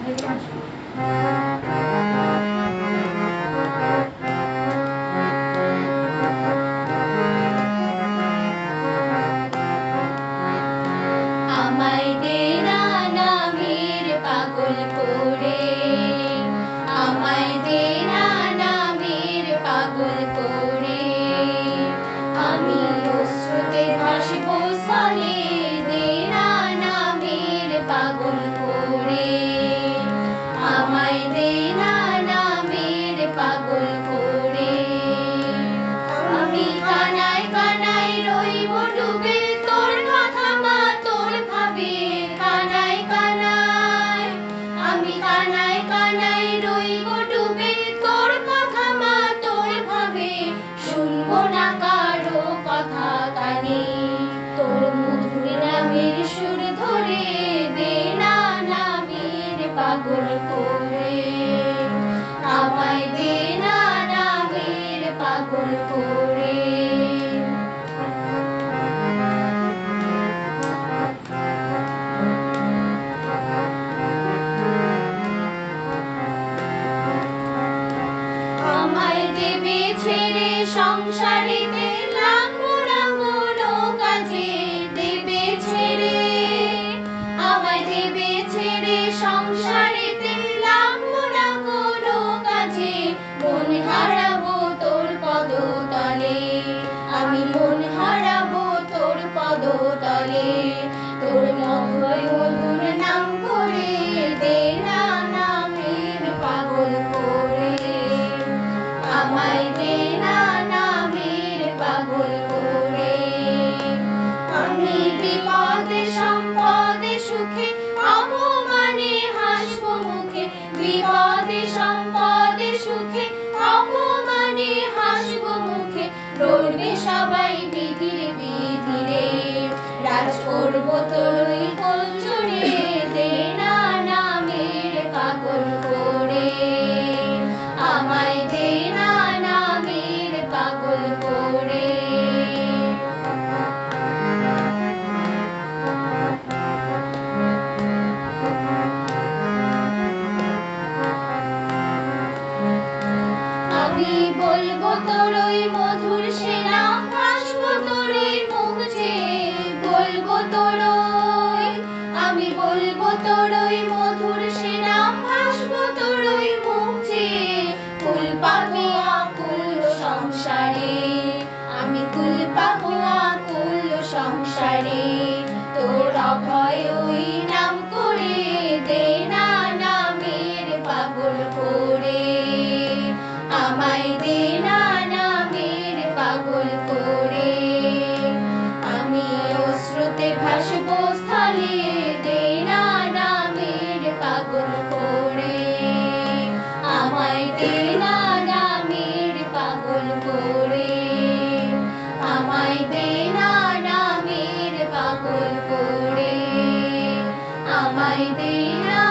আমায় দে না নামের পাগল করে, আমায় দে না নামের পাগল করে, আমি অশ্রুতে ভাসবো স্থলে, দে না নামের পাগল করে, আমায় দে না নামের পাগল করে। আমি কানায় কানায় রইব ডুবে, তোর কথা মা তোর ভাবে, কানায় কানায় আমি কানায় কানায় রইব ডুবে, তোর কথা মা তোর ভাবে, শুনবো না কারো কথা কানে, তোর মধুর নামের সুর ধরে, দে না নামের পাগল করে, আমায় দে না নামের পাগল করে। আমায় দেবে ছেড়ে সংসারেতে লাগবো না কোনো কাজে, দেবে ছেড়ে আমায় দেবে ছেড়ে সংসারেতে লাগবো না কোনো কাজে, মন হারাবো তোর পদতলে, আমি মন হারাবো তোর পদতলে, তোর মধুর মধুর নাম করে, দে না নামের পাগল করে, আমায় দে না নামের পাগল করে। আমি বিপদে সম্পদে সুখে অপমানে হাসবো মুখে, বিপদে সম্পদে সুখে অপমানে হাসবো মুখে, লড়বে সবাই বিধিরে বিধিরে, রাজ করবো তোর কোল জুড়ে, দে না নামের পাগল করে, আমায় দে না নামের পাগল করে। আমি বলবো তোর ওই মধুর সে নাম, ভাসবো তোর ওই মুখ চেয়ে, বলবো তোর ওই আমি বলবো তোর ওই মধুর সে নাম, ভাসবো তোর ওই মুখ চেয়ে, ফুল পাবো আকুল সংসারে, আমি ফুল পাবো আকুল সংসারে, তোর অভয় ওই নাম করে, দে না নামের পাগল করে, আমায় দে না নামের পাগল করে, আমি অশ্রুতে ভাসবো স্থলে, দে না নামের পাগল করে, আমায় দে না নামের পাগল করে, আমায় দে না নামের পাগল করে, আমায় দে না